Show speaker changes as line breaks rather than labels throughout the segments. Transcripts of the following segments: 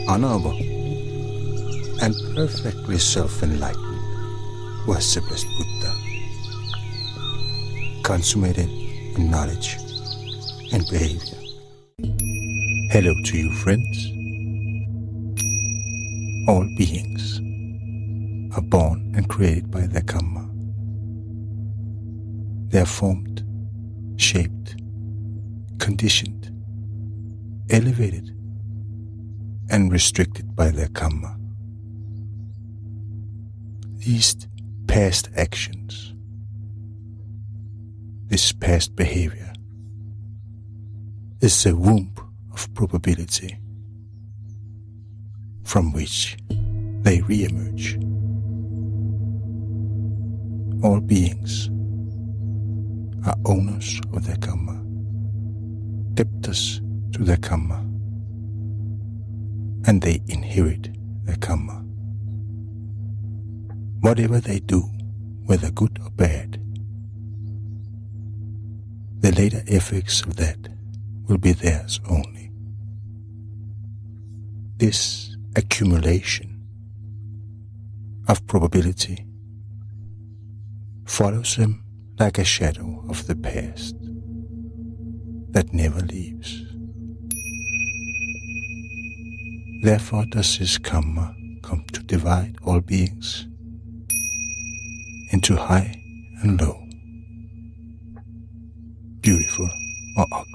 honorable, and perfectly self-enlightened worshipers Buddha, consummated in knowledge and behavior. Hello to you, friends. All beings are born and created by their karma. They are formed, shaped, conditioned, elevated, and restricted by their karma. These past actions, this past behavior, is the womb of probability from which they re-emerge. All beings are owners of their karma, debtors to their karma, and they inherit their karma. Whatever they do, whether good or bad, the later effects of that will be theirs only. This accumulation of probability follows them like a shadow of the past that never leaves. Therefore does this karma come to divide all beings into high and low, beautiful or ugly.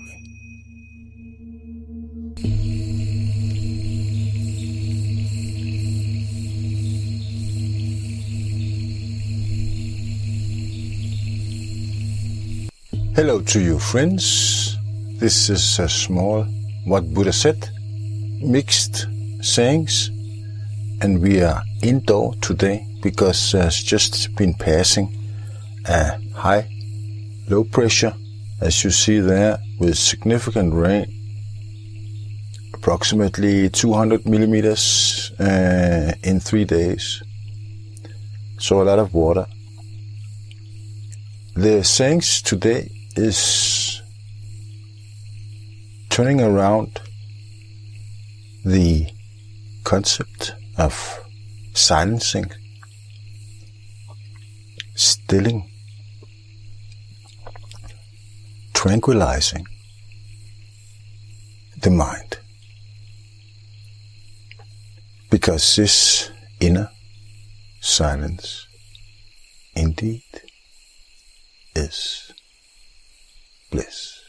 Hello to you, friends. This is a small What Buddha Said mixed sayings, and we are indoor today because there's just been passing a high low pressure, as you see there, with significant rain, approximately 200 millimeters in 3 days. So a lot of water. The sayings today is turning around the concept of silencing, stilling, tranquilizing the mind. Because this inner silence indeed is bliss.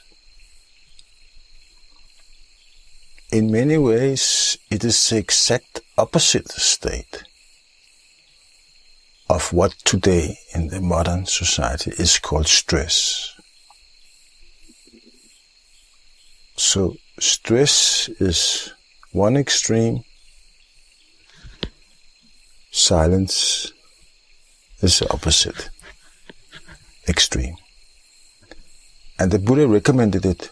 In many ways, it is the exact opposite state of what today in the modern society is called stress. So stress is one extreme, silence is the opposite extreme. And the Buddha recommended it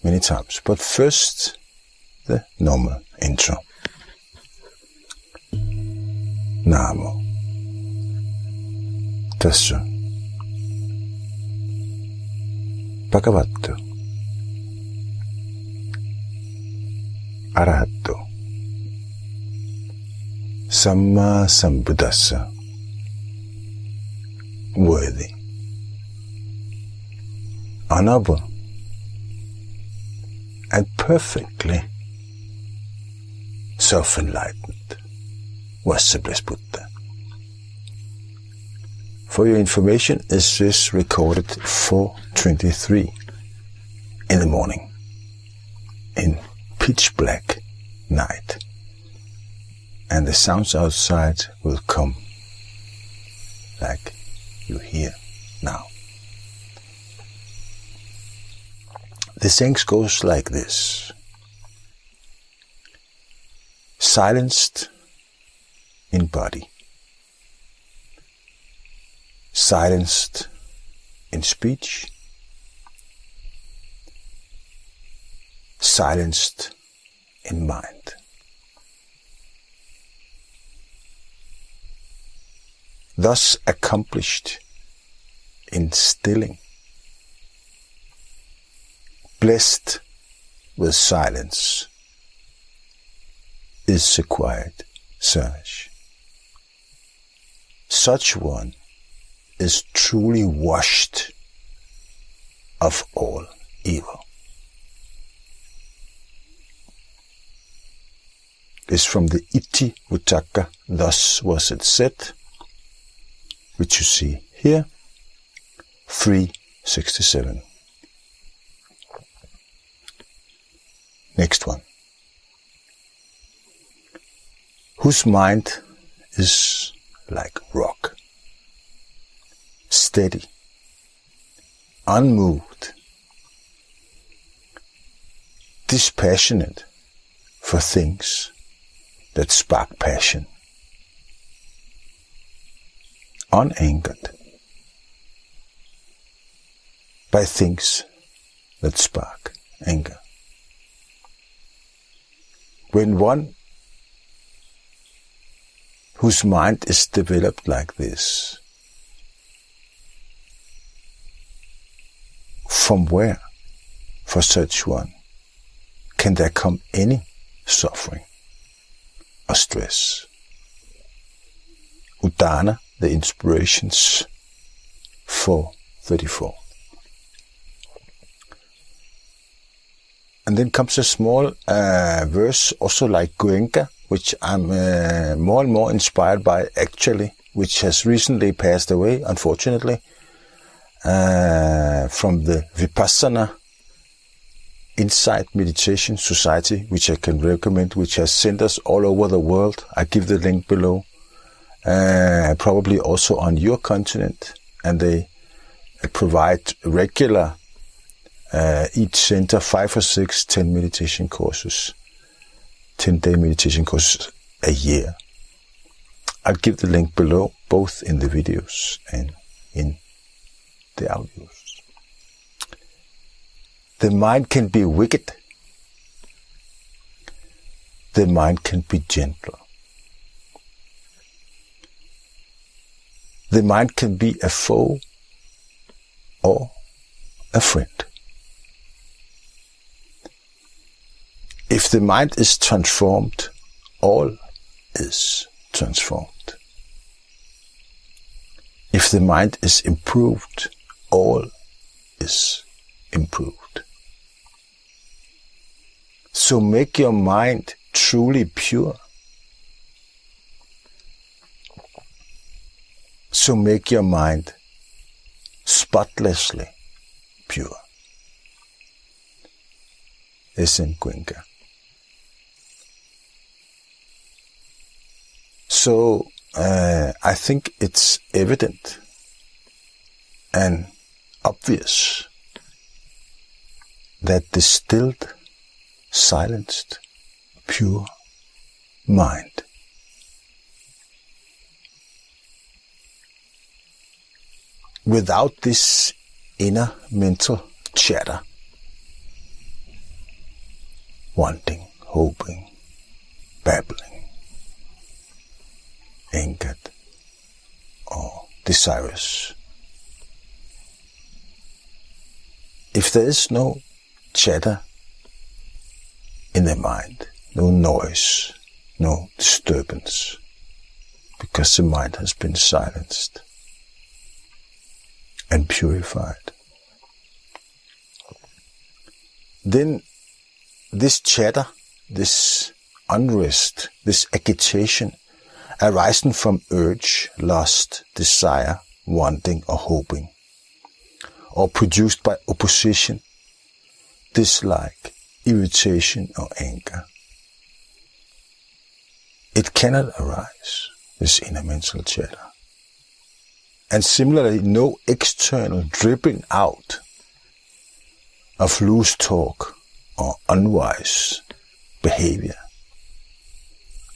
many times. But first, the normal intro. Namo Tassa Bhagavato Arahato Samma Sambuddhassa. Worthy, honorable, and perfectly self-enlightened worshipers Buddha. For your information, is this recorded 4:23 in the morning, in pitch black night, and the sounds outside will come like you hear now. The Thanx goes like this. Silenced in body, silenced in speech, silenced in mind. Thus accomplished in stilling, blessed with silence, is the quiet service. Such one is truly washed of all evil. Is from the Itivuttaka, thus was it said, which you see here, 367. Next one. Whose mind is like rock, steady, unmoved, dispassionate for things that spark passion, unangered by things that spark anger. When one whose mind is developed like this, from where, for such one, can there come any suffering or stress? Udana, the Inspirations 4:34. And then comes a small verse, also like Upekkha, which I'm more and more inspired by actually, which has recently passed away, unfortunately, from the Vipassana Insight Meditation Society, which I can recommend, which has centers all over the world. I give the link below, probably also on your continent, and they provide regular, each center 5 or 6 10 meditation courses, 10-day meditation courses a year. I'll give the link below, both in the videos and in the audios. The mind can be wicked. The mind can be gentle. The mind can be a foe or a friend. If the mind is transformed, all is transformed. If the mind is improved, all is improved. So make your mind truly pure. So make your mind spotlessly pure. Equanimity. So I think it's evident and obvious that the stilled, silenced, pure mind without this inner mental chatter, wanting, hoping, babbling, angered or desirous. If there is no chatter in the mind, no noise, no disturbance, because the mind has been silenced and purified, then this chatter, this unrest, this agitation arising from urge, lust, desire, wanting or hoping, or produced by opposition, dislike, irritation or anger, it cannot arise, this inner mental chatter. And similarly, no external dripping out of loose talk or unwise behavior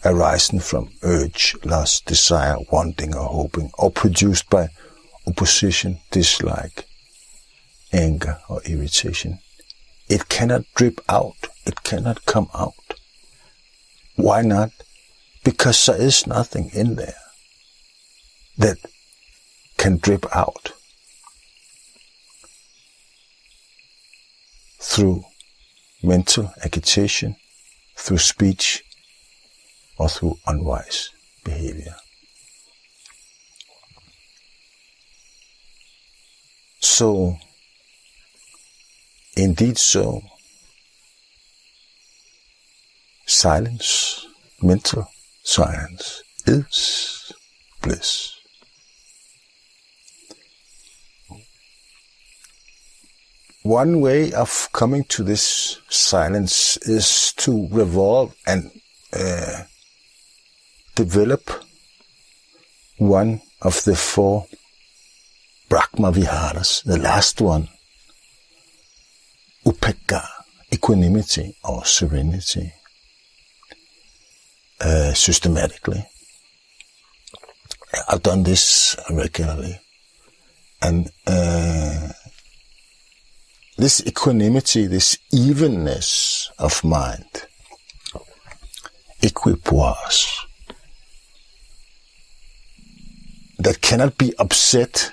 arising from urge, lust, desire, wanting or hoping, or produced by opposition, dislike, anger or irritation. It cannot drip out. It cannot come out. Why not? Because there is nothing in there that can drip out through mental agitation, through speech, or through unwise behavior. So, indeed so, silence, mental silence, is bliss. One way of coming to this silence is to revolve and develop one of the 4 Brahma Viharas, the last one, Upekkhā, equanimity or serenity, systematically. I've done this regularly, and this equanimity, this evenness of mind, equipoise, that cannot be upset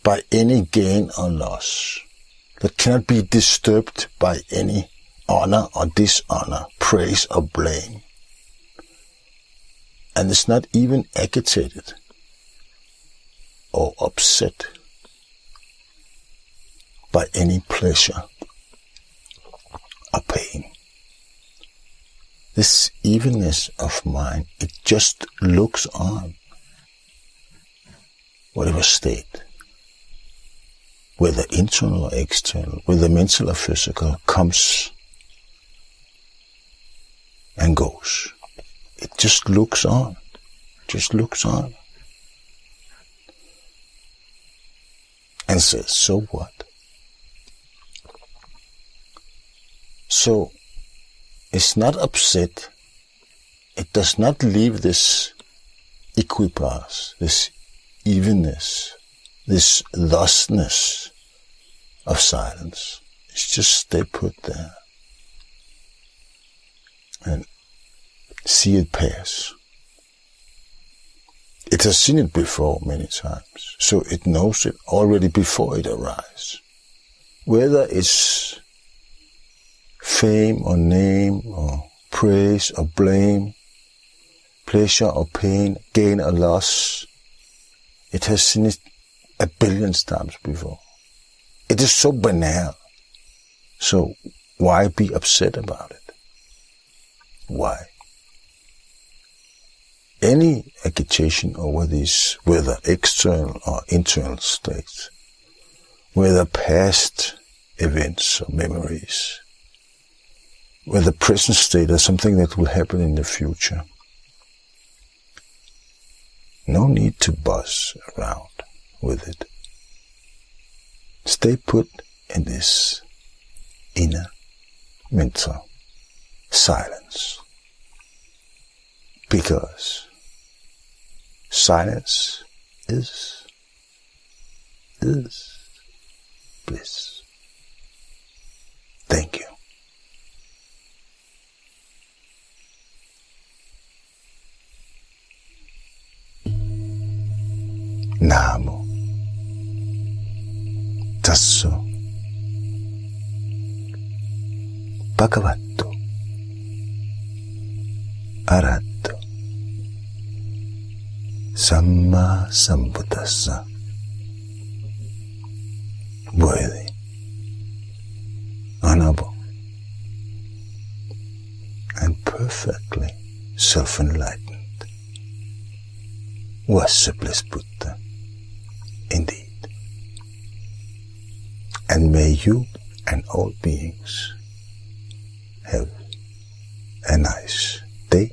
by any gain or loss, that cannot be disturbed by any honor or dishonor, praise or blame, and is not even agitated or upset by any pleasure or pain. This evenness of mind, it just looks on, whatever state, whether internal or external, whether mental or physical, comes and goes. It just looks on, and says, so what? So, it's not upset. It does not leave this equipoise, this evenness, this thusness of silence. It's just stay put there and see it pass. It has seen it before many times, so it knows it already before it arises. Whether it's fame or name or praise or blame, pleasure or pain, gain or loss, it has seen it 1 billion times before. It is so banal. So why be upset about it? Why? Any agitation over these, whether external or internal states, whether past events or memories, whether present state or something that will happen in the future, no need to buzz around with it. Stay put in this inner mental silence, because silence is bliss. Thank you. Namo Tasso Bhagavato Arahato Samma Sambuddhassa. Worthy, honorable, and perfectly self-enlightened was the blessed Buddha indeed. And may you and all beings have a nice day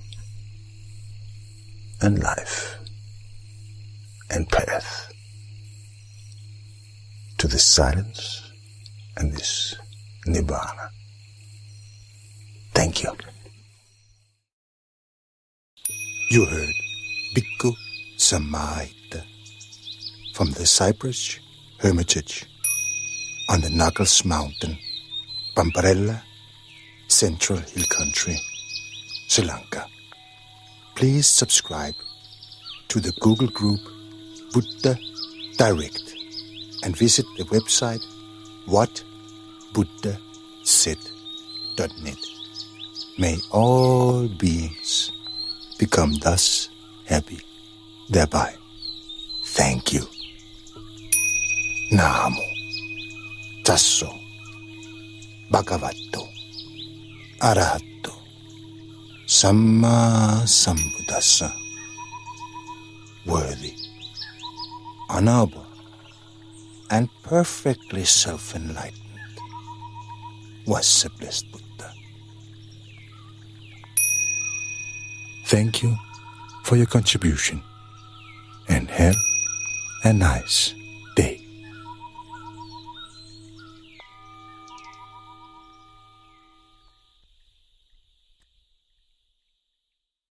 and life and path to this silence and this Nibbana. Thank you. You heard Bhikkhu Samahita from the Cypress Hermitage on the Knuckles Mountain, Pamparella, Central Hill Country, Sri Lanka. Please subscribe to the Google group Buddha Direct and visit the website whatbuddhasaid.net. May all beings become thus happy thereby. Thank you. Namo Tasso Bhagavato Arahato Samma Sambuddhassa. Worthy, honorable, and perfectly self-enlightened was the blessed Buddha. Thank you for your contribution, and have a nice